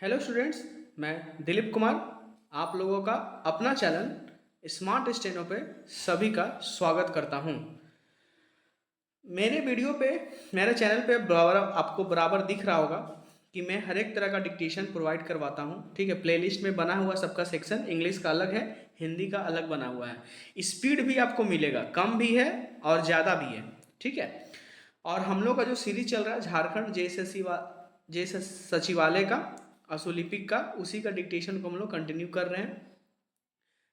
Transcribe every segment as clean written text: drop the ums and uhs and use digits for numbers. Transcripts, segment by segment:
Hello students, मैं दिलीप कुमार आप लोगों का अपना चैनल स्मार्ट स्टेनो पे सभी का स्वागत करता हूं। मेरे वीडियो पे मेरे चैनल पे आपको बराबर दिख रहा होगा कि मैं हर एक तरह का डिक्टेशन प्रोवाइड करवाता हूं। ठीक है, प्लेलिस्ट में बना हुआ सबका सेक्शन इंग्लिश का अलग है, हिंदी का अलग बना हुआ है। स्पीड भी आपको मिलेगा, कम भी है और ज़्यादा भी है। ठीक है, और हम लोग का जो सीरीज चल रहा है झारखंड जेएसएस सचिवालय का असुलिपिक का, उसी का डिक्टेशन को हम लोग कंटिन्यू कर रहे हैं।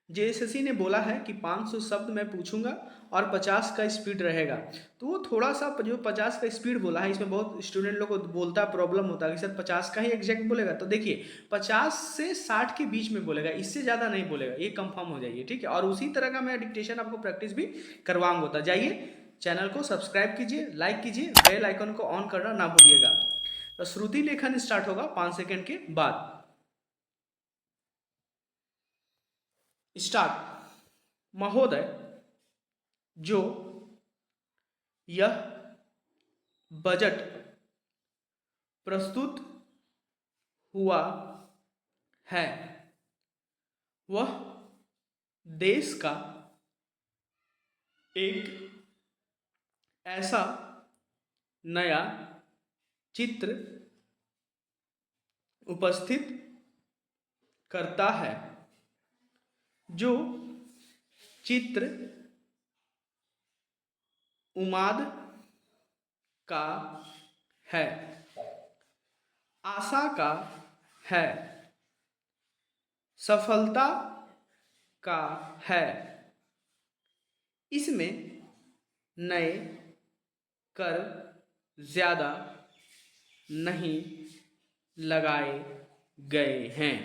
जेएसएससी ने बोला है कि 500 शब्द मैं पूछूंगा और 50 का स्पीड रहेगा। तो वो थोड़ा सा जो 50 का स्पीड बोला है, इसमें बहुत स्टूडेंट लोग को बोलता प्रॉब्लम होता है कि सर 50 का ही एग्जैक्ट बोलेगा। तो देखिए 50 से 60 के बीच में बोलेगा, इससे ज़्यादा नहीं बोलेगा, ये कंफर्म हो जाइए। ठीक है, और उसी तरह का मैं डिक्टेशन आपको प्रैक्टिस भी करवाऊंगा। तो जाइए चैनल को सब्सक्राइब कीजिए, लाइक कीजिए, बेल आइकन को ऑन करना ना भूलिएगा। तो श्रुति लेखन स्टार्ट होगा 5 सेकंड के बाद। स्टार्ट। महोदय, जो यह बजट प्रस्तुत हुआ है वह देश का एक ऐसा नया चित्र उपस्थित करता है जो चित्र उम्माद का है, आशा का है, सफलता का है। इसमें नए कर ज़्यादा नहीं लगाए गए हैं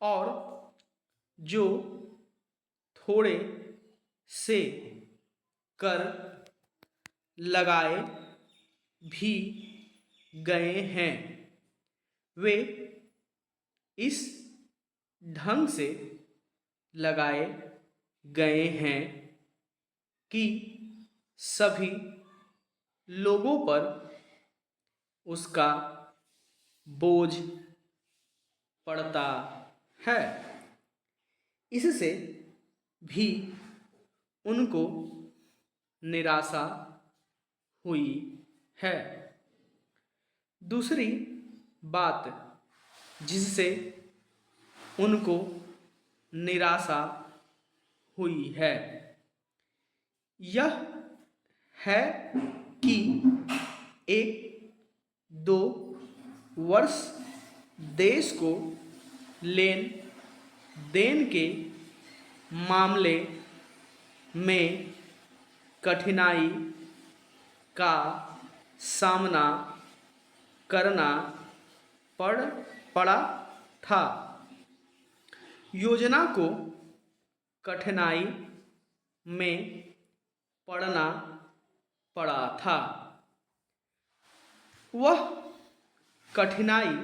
और जो थोड़े से कर लगाए भी गए हैं वे इस ढंग से लगाए गए हैं कि सभी लोगों पर उसका बोझ पड़ता है। इससे भी उनको निराशा हुई है। दूसरी बात जिससे उनको निराशा हुई है यह है कि एक दो वर्ष देश को लेन देन के मामले में कठिनाई का सामना करना पड़ा था। योजना को कठिनाई में पड़ना पड़ा था। वह कठिनाई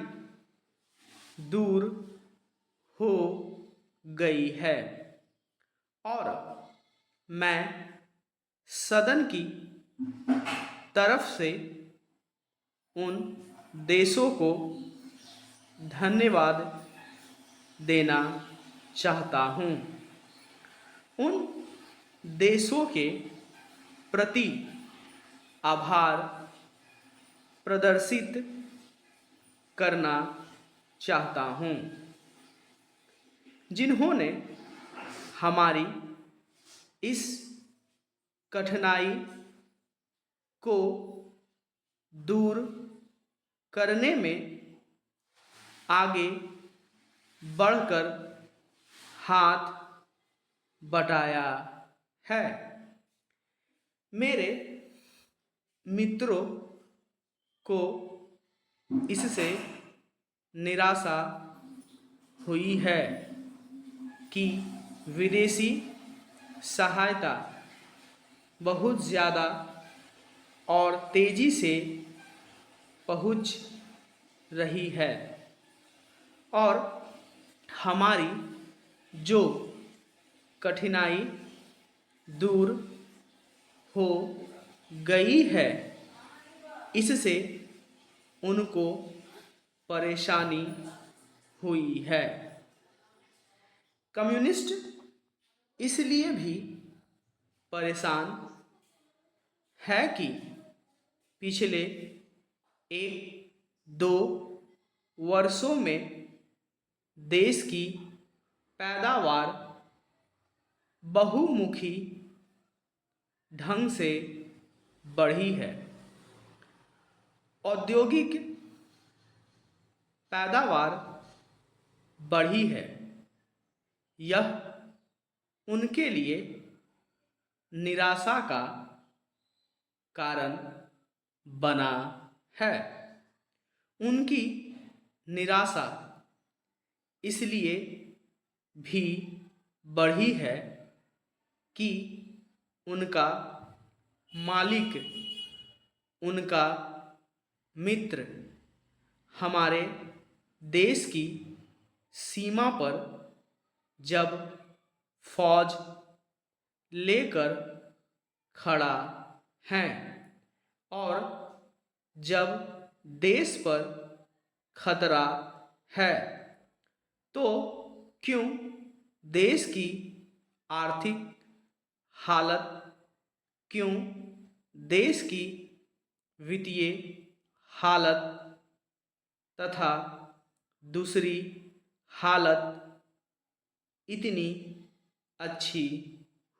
दूर हो गई है और मैं सदन की तरफ से उन देशों को धन्यवाद देना चाहता हूँ। उन देशों के प्रति आभार प्रदर्शित करना चाहता हूँ जिन्होंने हमारी इस कठिनाई को दूर करने में आगे बढ़कर हाथ बटाया है। मेरे मित्रों को इससे निराशा हुई है कि विदेशी सहायता बहुत ज़्यादा और तेज़ी से पहुंच रही है और हमारी जो कठिनाई दूर हो गई है इससे उनको परेशानी हुई है। कम्युनिस्ट इसलिए भी परेशान है कि पिछले 1-2 वर्षों में देश की पैदावार बहुमुखी ढंग से बढ़ी है। औद्योगिक पैदावार बढ़ी है। यह उनके लिए निराशा का कारण बना है। उनकी निराशा इसलिए भी बढ़ी है कि उनका मालिक, उनका मित्र हमारे देश की सीमा पर जब फौज लेकर खड़ा है और जब देश पर खतरा है, तो क्यों देश की आर्थिक हालत, क्यों देश की वित्तीय हालत तथा दूसरी हालत इतनी अच्छी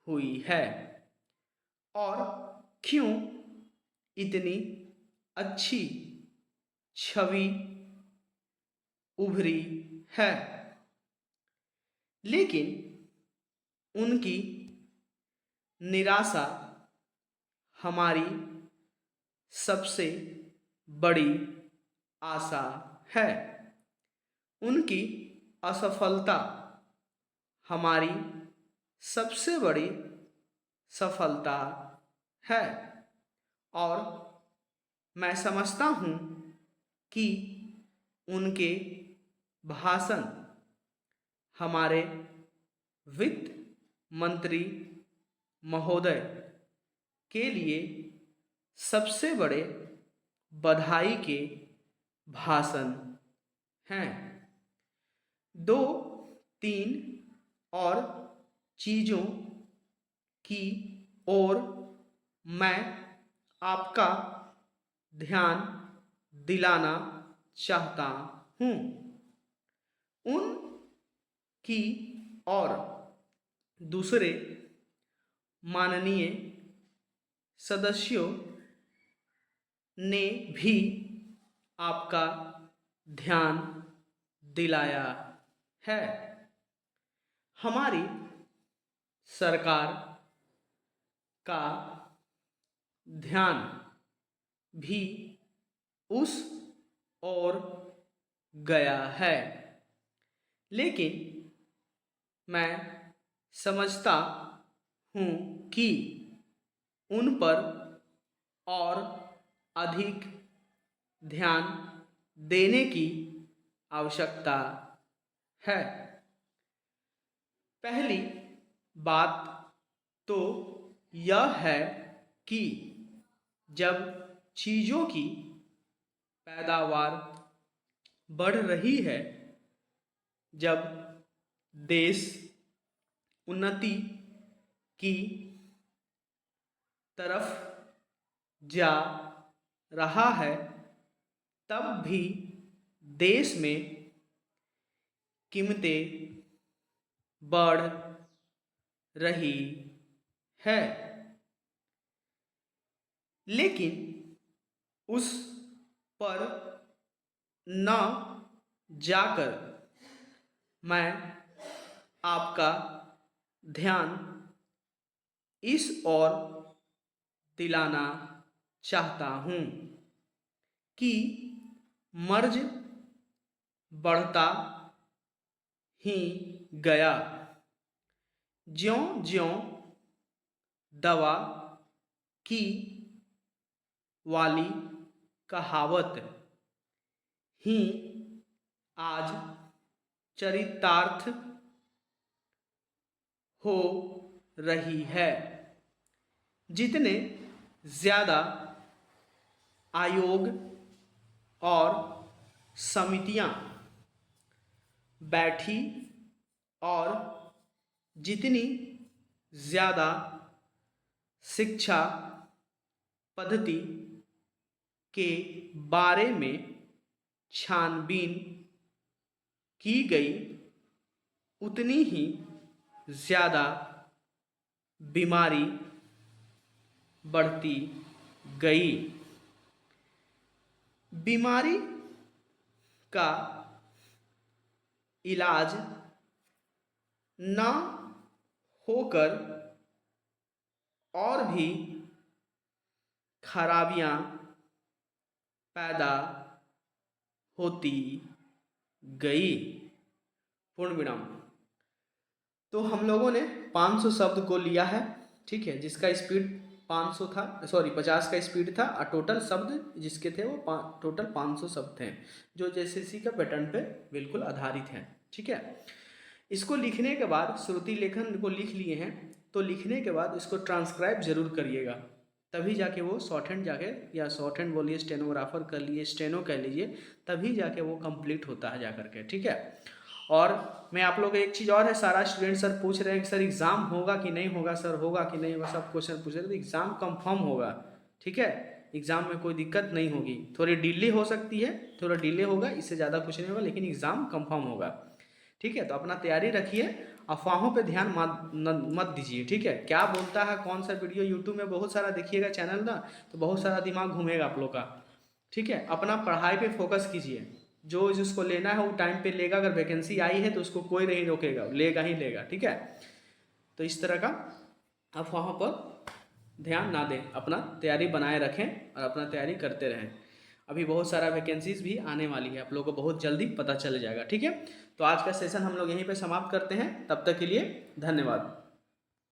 हुई है और क्यों इतनी अच्छी छवि उभरी है। लेकिन उनकी निराशा हमारी सबसे बड़ी आशा है। उनकी असफलता हमारी सबसे बड़ी सफलता है और मैं समझता हूँ कि उनके भाषण हमारे वित्त मंत्री महोदय के लिए सबसे बड़े बधाई के भाषण हैं। 2-3 और चीज़ों की ओर मैं आपका ध्यान दिलाना चाहता हूँ। उनकी और दूसरे माननीय सदस्यों ने भी आपका ध्यान दिलाया है। हमारी सरकार का ध्यान भी उस ओर गया है। लेकिन मैं समझता हूँ कि उन पर और अधिक ध्यान देने की आवश्यकता है। पहली बात तो यह है कि जब चीज़ों की पैदावार बढ़ रही है, जब देश उन्नति की तरफ जा रहा है, तब भी देश में कीमतें बढ़ रही है। लेकिन उस पर न जाकर मैं आपका ध्यान इस ओर दिलाना चाहता हूँ कि मर्ज बढ़ता ही गया। ज्यों-ज्यों दवा की वाली कहावत ही आज चरितार्थ हो रही है। जितने ज़्यादा आयोग और समितियां बैठी और जितनी ज़्यादा शिक्षा पद्धति के बारे में छानबीन की गई उतनी ही ज़्यादा बीमारी बढ़ती गई। बीमारी का इलाज न होकर और भी खराबियां पैदा होती गई। पूर्ण विराम। तो हम लोगों ने 500 शब्द को लिया है, ठीक है, जिसका स्पीड 500 था, सॉरी 50 का स्पीड था, और टोटल शब्द जिसके थे वो टोटल 500 शब्द थे, जो जैसे का पैटर्न पे बिल्कुल आधारित हैं, ठीक है। इसको लिखने के बाद श्रुति लेखन को लिख लिए हैं, तो लिखने के बाद इसको ट्रांसक्राइब जरूर करिएगा, तभी जाके वो शॉर्ट हैंड जाके, या शॉर्ट हैंड बोलिए, स्टेनोग्राफर कर लिए, स्टेनो कह लीजिए, तभी जाके वो कंप्लीट होता है जा करके, ठीक है। और मैं आप लोग एक चीज़ और है, सारा स्टूडेंट सर पूछ रहे हैं कि सर एग्ज़ाम होगा कि नहीं होगा, सर होगा कि नहीं होगा, सब क्वेश्चन पूछ रहे हैं, तो एग्ज़ाम कंफर्म होगा, ठीक है। एग्ज़ाम में कोई दिक्कत नहीं होगी, थोड़ी डिले हो सकती है, थोड़ा डिले होगा, इससे ज़्यादा कुछ नहीं होगा, लेकिन एग्ज़ाम कंफर्म होगा, ठीक है। तो अपना तैयारी रखिए, अफवाहों पे ध्यान मत दीजिए, ठीक है। क्या बोलता है कौन सा वीडियो, यूट्यूब में बहुत सारा देखिएगा चैनल ना, तो बहुत सारा दिमाग घूमेगा आप लोग का, ठीक है। अपना पढ़ाई पे फोकस कीजिए, जो जिसको लेना है वो टाइम पे लेगा, अगर वैकेंसी आई है तो उसको कोई नहीं रोकेगा, लेगा ही लेगा, ठीक है। तो इस तरह का अफवाहों पर ध्यान ना दें, अपना तैयारी बनाए रखें और अपना तैयारी करते रहें। अभी बहुत सारा वैकेंसीज भी आने वाली है, आप लोगों को बहुत जल्दी पता चल जाएगा, ठीक है। तो आज का सेशन हम लोग यहीं पे समाप्त करते हैं, तब तक के लिए धन्यवाद।